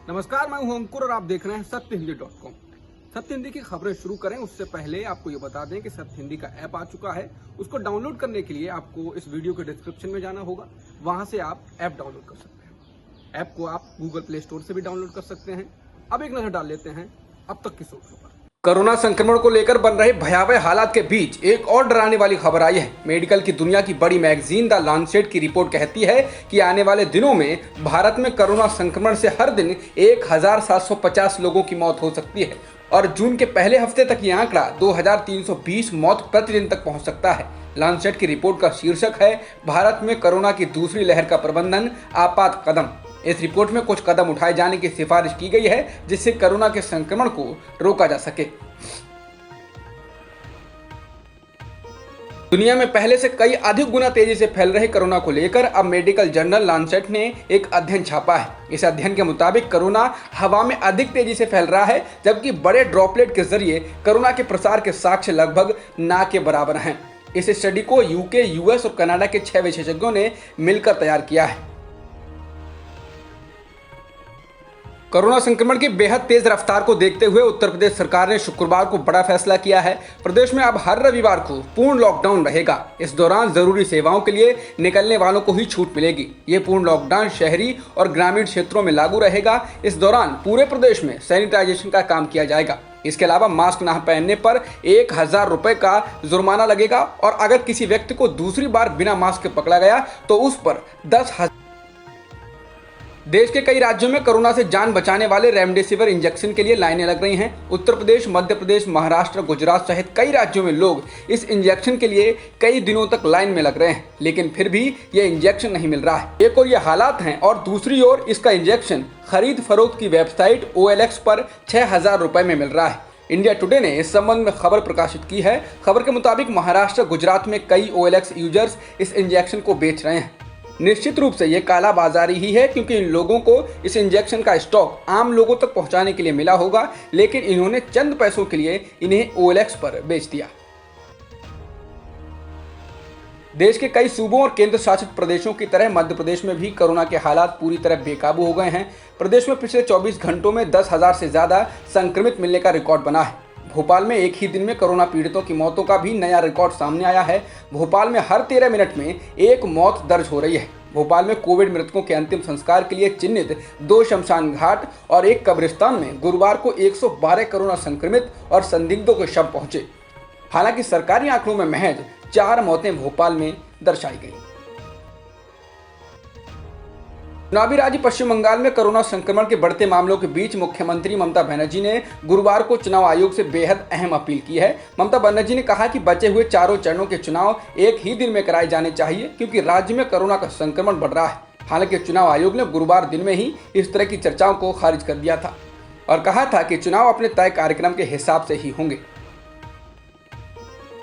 नमस्कार, मैं हूं अंकुर और आप देख रहे हैं सत्यहिंदी.com। सत्य हिंदी की खबरें शुरू करें उससे पहले आपको ये बता दें कि सत्य हिंदी का ऐप आ चुका है। उसको डाउनलोड करने के लिए आपको इस वीडियो के डिस्क्रिप्शन में जाना होगा, वहां से आप ऐप डाउनलोड कर सकते हैं। ऐप को आप गूगल प्ले स्टोर से भी डाउनलोड कर सकते हैं। अब एक नजर डाल लेते हैं अब तक की सुर्खियों पर। कोरोना संक्रमण को लेकर बन रहे भयावह हालात के बीच एक और डराने वाली खबर आई है। मेडिकल की दुनिया की बड़ी मैगजीन द लांसेट की रिपोर्ट कहती है कि आने वाले दिनों में भारत में कोरोना संक्रमण से हर दिन 1750 लोगों की मौत हो सकती है और जून के पहले हफ्ते तक ये आंकड़ा 2320 मौत प्रतिदिन तक पहुंच सकता है। लांसेट की रिपोर्ट का शीर्षक है भारत में कोरोना की दूसरी लहर का प्रबंधन, आपात कदम। इस रिपोर्ट में कुछ कदम उठाए जाने की सिफारिश की गई है जिससे कोरोना के संक्रमण को रोका जा सके। दुनिया में पहले से कई अधिक गुना तेजी से फैल रहे कोरोना को लेकर अब मेडिकल जर्नल लांसेट ने एक अध्ययन छापा है। इस अध्ययन के मुताबिक कोरोना हवा में अधिक तेजी से फैल रहा है, जबकि बड़े ड्रॉपलेट के जरिए कोरोना के प्रसार के साक्ष्य लगभग ना के बराबर हैं। इस स्टडी को यूके, यूएस और कनाडा के 6 विशेषज्ञों ने मिलकर तैयार किया है। कोरोना संक्रमण की बेहद तेज रफ्तार को देखते हुए उत्तर प्रदेश सरकार ने शुक्रवार को बड़ा फैसला किया है। प्रदेश में अब हर रविवार को पूर्ण लॉकडाउन रहेगा। इस दौरान जरूरी सेवाओं के लिए निकलने वालों को ही छूट मिलेगी। ये पूर्ण लॉकडाउन शहरी और ग्रामीण क्षेत्रों में लागू रहेगा। इस दौरान पूरे प्रदेश में सैनिटाइजेशन का काम किया जाएगा। इसके अलावा मास्क न पहनने पर 1000 रुपए का जुर्माना लगेगा और अगर किसी व्यक्ति को दूसरी बार बिना मास्क के पकड़ा गया तो उस पर 10,000। देश के कई राज्यों में कोरोना से जान बचाने वाले रेमडेसिविर इंजेक्शन के लिए लाइनें लग रही हैं। उत्तर प्रदेश, मध्य प्रदेश, महाराष्ट्र, गुजरात सहित कई राज्यों में लोग इस इंजेक्शन के लिए कई दिनों तक लाइन में लग रहे हैं, लेकिन फिर भी ये इंजेक्शन नहीं मिल रहा है। एक और ये हालात हैं और दूसरी ओर इसका इंजेक्शन खरीद फरोख्त की वेबसाइट OLX पर 6000 रुपए में मिल रहा है। इंडिया टुडे ने इस संबंध में खबर प्रकाशित की है। खबर के मुताबिक महाराष्ट्र, गुजरात में कई OLX यूजर्स इस इंजेक्शन को बेच रहे हैं। निश्चित रूप से ये काला बाजारी ही है, क्योंकि इन लोगों को इस इंजेक्शन का स्टॉक आम लोगों तक पहुंचाने के लिए मिला होगा, लेकिन इन्होंने चंद पैसों के लिए इन्हें OLX पर बेच दिया। देश के कई सूबों और केंद्र शासित प्रदेशों की तरह मध्य प्रदेश में भी कोरोना के हालात पूरी तरह बेकाबू हो गए हैं। प्रदेश में पिछले 24 घंटों में 10,000 से ज्यादा संक्रमित मिलने का रिकॉर्ड बना है। भोपाल में एक ही दिन में कोरोना पीड़ितों की मौतों का भी नया रिकॉर्ड सामने आया है। भोपाल में हर 13 मिनट में एक मौत दर्ज हो रही है। भोपाल में कोविड मृतकों के अंतिम संस्कार के लिए चिन्हित 2 शमशान घाट और एक कब्रिस्तान में गुरुवार को 112 कोरोना संक्रमित और संदिग्धों के शव पहुंचे। हालांकि सरकारी आंकड़ों में महज 4 मौतें भोपाल में दर्शाई गई। चुनावी राज्य पश्चिम बंगाल में कोरोना संक्रमण के बढ़ते मामलों के बीच मुख्यमंत्री ममता बनर्जी ने गुरुवार को चुनाव आयोग से बेहद अहम अपील की है। ममता बनर्जी ने कहा कि बचे हुए चारों चरणों के चुनाव एक ही दिन में कराए जाने चाहिए, क्योंकि राज्य में कोरोना का संक्रमण बढ़ रहा है। हालांकि चुनाव आयोग ने गुरुवार दिन में ही इस तरह की चर्चाओं को खारिज कर दिया था और कहा था कि चुनाव अपने तय कार्यक्रम के हिसाब से ही होंगे।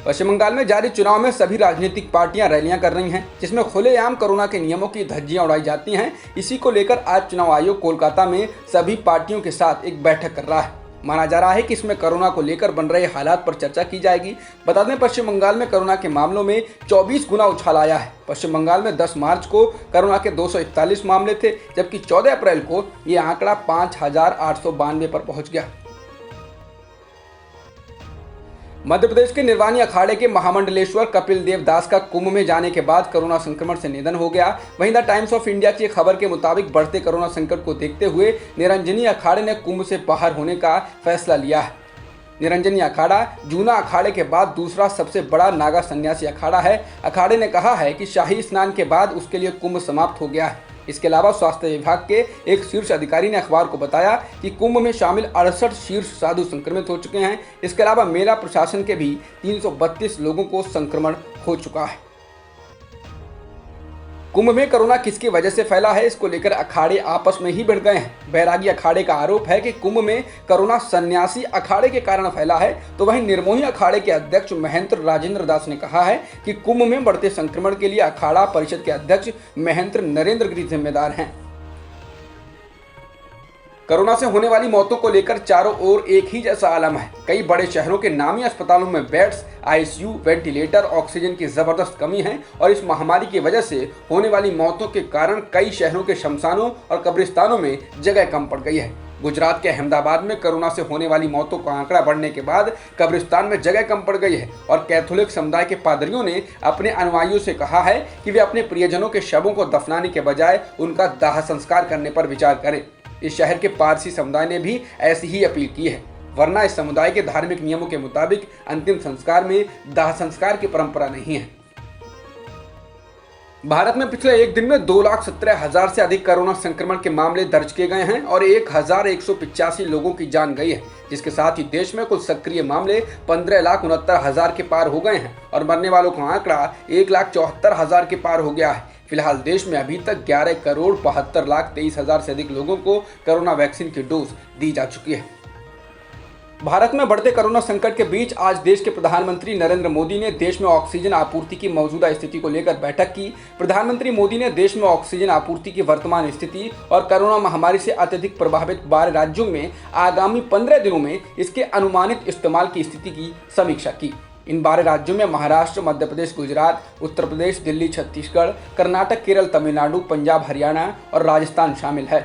पश्चिम बंगाल में जारी चुनाव में सभी राजनीतिक पार्टियां रैलियां कर रही हैं, जिसमें खुलेआम कोरोना के नियमों की धज्जियां उड़ाई जाती हैं। इसी को लेकर आज चुनाव आयोग कोलकाता में सभी पार्टियों के साथ एक बैठक कर रहा है। माना जा रहा है कि इसमें कोरोना को लेकर बन रहे हालात पर चर्चा की जाएगी। बता दें, पश्चिम बंगाल में कोरोना के मामलों में 24 गुना उछाल आया है। पश्चिम बंगाल में 10 मार्च को कोरोना के 241 मामले थे, जबकि 14 अप्रैल को ये आंकड़ा 5892 पर पहुंच गया। मध्य प्रदेश के निर्वाणी अखाड़े के महामंडलेश्वर कपिल देव दास का कुंभ में जाने के बाद कोरोना संक्रमण से निधन हो गया। वहीं द टाइम्स ऑफ इंडिया की खबर के मुताबिक बढ़ते कोरोना संकट को देखते हुए निरंजनी अखाड़े ने कुंभ से बाहर होने का फैसला लिया है। निरंजनी अखाड़ा जूना अखाड़े के बाद दूसरा सबसे बड़ा नागा सन्यासी अखाड़ा है। अखाड़े ने कहा है कि शाही स्नान के बाद उसके लिए कुंभ समाप्त हो गया है। इसके अलावा स्वास्थ्य विभाग के एक शीर्ष अधिकारी ने अखबार को बताया कि कुंभ में शामिल 68 शीर्ष साधु संक्रमित हो चुके हैं। इसके अलावा मेला प्रशासन के भी 332 लोगों को संक्रमण हो चुका है। कुंभ में कोरोना किसकी वजह से फैला है, इसको लेकर अखाड़े आपस में ही भिड़ गए हैं। बैरागी अखाड़े का आरोप है कि कुंभ में कोरोना सन्यासी अखाड़े के कारण फैला है, तो वहीं निर्मोही अखाड़े के अध्यक्ष महंत राजेंद्र दास ने कहा है कि कुंभ में बढ़ते संक्रमण के लिए अखाड़ा परिषद के अध्यक्ष महंत नरेंद्र गिरी जिम्मेदार हैं। कोरोना से होने वाली मौतों को लेकर चारों ओर एक ही जैसा आलम है। कई बड़े शहरों के नामी अस्पतालों में बेड्स, आईसीयू, वेंटिलेटर, ऑक्सीजन की जबरदस्त कमी है और इस महामारी की वजह से होने वाली मौतों के कारण कई शहरों के शमशानों और कब्रिस्तानों में जगह कम पड़ गई है। गुजरात के अहमदाबाद में कोरोना से होने वाली मौतों का आंकड़ा बढ़ने के बाद कब्रिस्तान में जगह कम पड़ गई है और कैथोलिक समुदाय के पादरियों ने अपने अनुयायियों से कहा है कि वे अपने प्रियजनों के शवों को दफनाने के बजाय उनका दाह संस्कार करने पर विचार करें। इस शहर के पारसी समुदाय ने भी ऐसी ही अपील की है, वरना इस समुदाय के धार्मिक नियमों के मुताबिक अंतिम संस्कार में दाह संस्कार की परंपरा नहीं है। भारत में पिछले एक दिन में 2,17,000 से अधिक कोरोना संक्रमण के मामले दर्ज किए गए हैं और 1,185 लोगों की जान गई है, जिसके साथ ही देश में कुल सक्रिय मामले 15,69,000 के पार हो गए हैं और मरने वालों का आंकड़ा 1,74,000 के पार हो गया है। फिलहाल देश में अभी तक 11,72,23,000 से अधिक लोगों को कोरोना वैक्सीन की डोज दी जा चुकी है। भारत में बढ़ते कोरोना संकट के बीच आज देश के प्रधानमंत्री नरेंद्र मोदी ने देश में ऑक्सीजन आपूर्ति की मौजूदा स्थिति को लेकर बैठक की। प्रधानमंत्री मोदी ने देश में ऑक्सीजन आपूर्ति की वर्तमान स्थिति और कोरोना महामारी से अत्यधिक प्रभावित 12 राज्यों में आगामी 15 दिनों में इसके अनुमानित इस्तेमाल की स्थिति की समीक्षा की। इन 12 राज्यों में महाराष्ट्र, मध्य प्रदेश, गुजरात, उत्तर प्रदेश, दिल्ली, छत्तीसगढ़, कर्नाटक, केरल, तमिलनाडु, पंजाब, हरियाणा और राजस्थान शामिल है।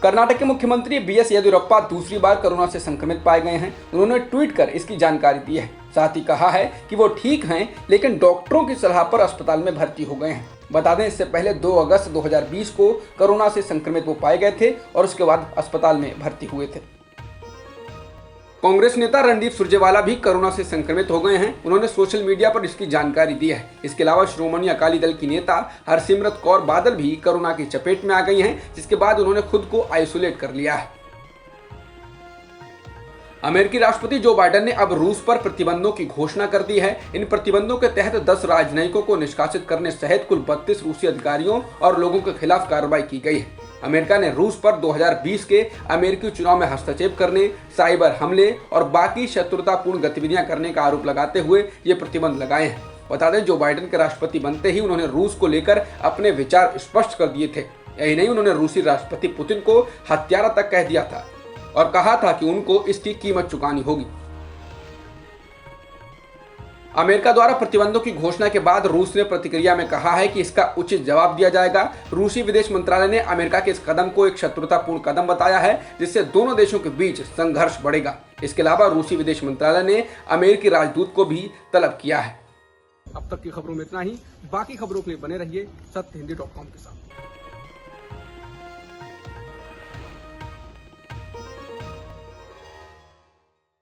कर्नाटक के मुख्यमंत्री बीएस येदियुरप्पा दूसरी बार कोरोना से संक्रमित पाए गए हैं। उन्होंने ट्वीट कर इसकी जानकारी दी है। साथ ही कहा है कि वो ठीक हैं, लेकिन डॉक्टरों की सलाह पर अस्पताल में भर्ती हो गए हैं। बता दें, इससे पहले 2 अगस्त 2020 को कोरोना से संक्रमित वो पाए गए थे और उसके बाद अस्पताल में भर्ती हुए थे। कांग्रेस नेता रणदीप सुरजेवाला भी कोरोना से संक्रमित हो गए हैं। उन्होंने सोशल मीडिया पर इसकी जानकारी दी है। इसके अलावा श्रोमणी अकाली दल की नेता हरसिमरत कौर बादल भी कोरोना की चपेट में आ गई हैं, जिसके बाद उन्होंने खुद को आइसोलेट कर लिया है। अमेरिकी राष्ट्रपति जो बाइडेन ने अब रूस पर प्रतिबंधों की घोषणा कर दी है। इन प्रतिबंधों के तहत 10 राजनयिकों को निष्कासित करने सहित कुल 32 रूसी अधिकारियों और लोगों के खिलाफ कार्रवाई की गई है। अमेरिका ने रूस पर 2020 के अमेरिकी चुनाव में हस्तक्षेप करने, साइबर हमले और बाकी शत्रुतापूर्ण गतिविधियां करने का आरोप लगाते हुए ये प्रतिबंध लगाए हैं। बता दें, जो बाइडेन के राष्ट्रपति बनते ही उन्होंने रूस को लेकर अपने विचार स्पष्ट कर दिए थे। यही नहीं, उन्होंने रूसी राष्ट्रपति पुतिन को हत्यारा तक कह दिया था और कहा था कि उनको इसकी कीमत चुकानी होगी। अमेरिका द्वारा प्रतिबंधों की घोषणा के बाद रूस ने प्रतिक्रिया में कहा है कि इसका उचित जवाब दिया जाएगा। रूसी विदेश मंत्रालय ने अमेरिका के इस कदम को एक शत्रुतापूर्ण कदम बताया है, जिससे दोनों देशों के बीच संघर्ष बढ़ेगा। इसके अलावा रूसी विदेश मंत्रालय ने अमेरिकी राजदूत को भी तलब किया है। अब तक की खबरों में इतना ही। बाकी खबरों के लिए बने रहिए सत्यहिंदी.com के साथ।